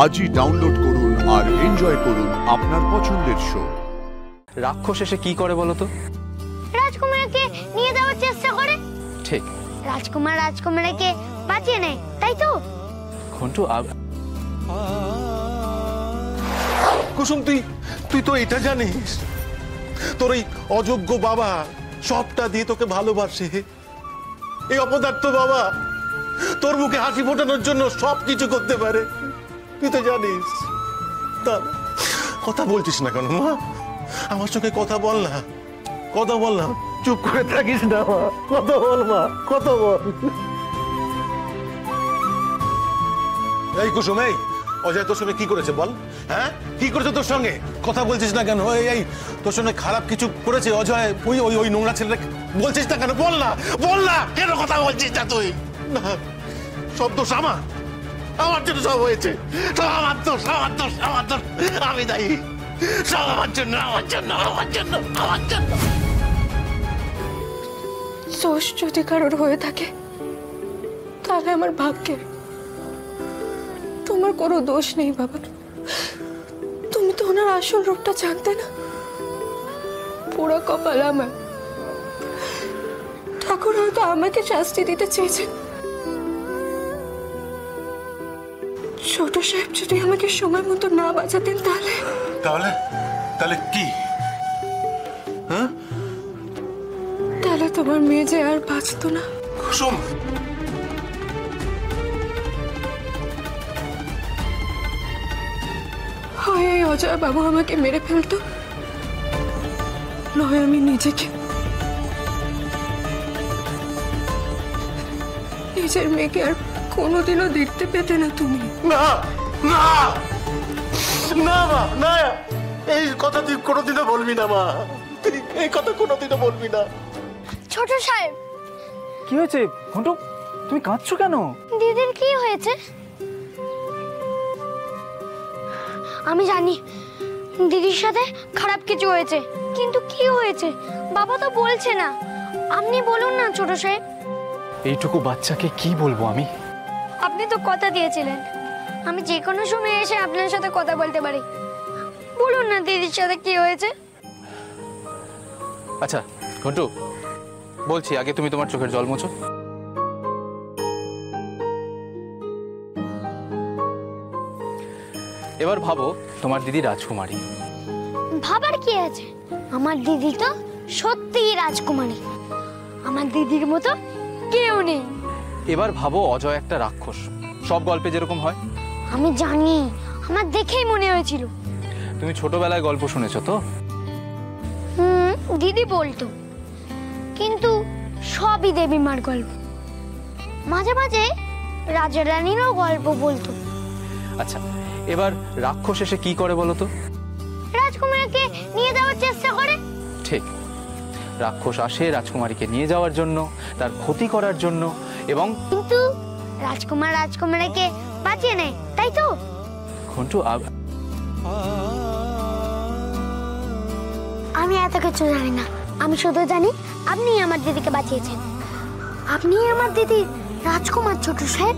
আজই ডাউনলোড করুন আর এনজয় করুন আপনার পছন্দের শো। রাক্ষস এসে কি করে বলো তো? রাজকুমারকে নিয়ে যাওয়ার চেষ্টা করে। ঠিক। রাজকুমার রাজকুমারকে বাঁচিয়ে নেয়, তাই তো? ঘন্টু কুসুম, তুই তো এটা জানিস তোর এই অযোগ্য বাবা সবটা দিয়ে তোকে ভালোবাসে। এই অপদার্থ বাবা তোর মুখে হাসি ফোটানোর জন্য সবকিছু করতে পারে, তুই তো জানিস। তা কথা বলছিস না কেন মা? আমার সঙ্গে কথা বল না, কথা বল না, চুপ করে থাকিস না মা, কথা বল মা, কথা বল। এই কুসুম, এই অজয় তোর সঙ্গে কি করেছে বল? হ্যাঁ, কি করেছে তোর সঙ্গে? কথা বলছিস না কেন? এই তোর সঙ্গে খারাপ কিছু করেছে অজয়? ওই ওই ওই নোংরা ছেলেটা বলছিস না কেন? বল না, বল না, কেন কথা বলছিস না তুই? না, সব দোষ আমার, আমার জন্য সব হয়েছে, সব আমার দোষ, আমার দোষ, আমার দোষ, আমি দায়ী, সব আমার জন্য, আমার জন্য, আমার জন্য, আমার জন্য। দোষ যদি কারোর হয়ে থাকে তাহলে আমার ভাগ্যের। তোমার কোনো দোষ নেই বাবা, তুমি তো ওনার আসল রূপটা জানতে না। পুরো কপাল আমার। ঠাকুর হয়তো আমাকে শাস্তি দিতে চেয়েছেন। ছোট সাহেব যদি আমাকে সময় মতো না বাঁচাতেন তাহলে তাহলে তাহলে কি? হ্যাঁ, তাহলে তোমার মেয়ে যে আর বাঁচতো না। কুসুম, হয় এই অজয় বাবু আমাকে মেরে ফেলতো, নয় আমি নিজেকে। নিজের মেয়েকে আর কোনোদিনও দেখতে পেতে না তুমি। না না না মা, না, এই কথা তুই কোনোদিনও বলবি না মা, তুই এই কথা কোনোদিনও বলবি না। ছোট সাহেব, কি হয়েছে ঘন্টু? তুমি কাঁদছো কেন? দিদির কি হয়েছে? আমি জানি দিদির সাথে খারাপ কিছু হয়েছে, কিন্তু কি হয়েছে বাবা তো বলছে না। আপনি বলুন না ছোট সাহেব। এইটুকু বাচ্চাকে কি বলবো আমি? আপনি তো কথা দিয়েছিলেন আমি যে কোনো সময় এসে আপনার সাথে কথা বলতে পারি। বলুন না দিদির সাথে কি হয়েছে। আচ্ছা ঘন্টু, বলছি, আগে তুমি তোমার চোখের জল মোছো। এবার ভাবো তোমার দিদি রাজকুমারী। ভাবার কি আছে? আমার দিদি তো সত্যিই রাজকুমারী, আমার দিদির মতো কেউ নেই। এবার ভাবো অজয় একটা রাক্ষস, সব গল্পে যেরকম হয়। আমি জানি, আমার দেখেই মনে হয়েছিল। তুমি ছোটবেলায় গল্প শুনেছো তো? দিদি বলতো, কিন্তু সবই দেবীমার গল্প। মাঝে মাঝে রাজা রানীরও গল্প বলতো। আচ্ছা, এবার রাক্ষস এসে কি করে বলো তো? রাজকুমারকে নিয়ে যাওয়ার চেষ্টা করে। ঠিক। রাক্ষস আসে রাজকুমারীকে নিয়ে যাওয়ার জন্য, তার ক্ষতি করার জন্য, এবং কিন্তু রাজকুমার রাজকুমারীকে বাঁচিয়ে নেয়, তাই তো? ঘন্টু আমি এত কিছু জানি না, আমি শুধু জানি আপনি আমার দিদিকে বাঁচিয়েছেন। আপনি আমার দিদির রাজকুমার ছোট সাহেব।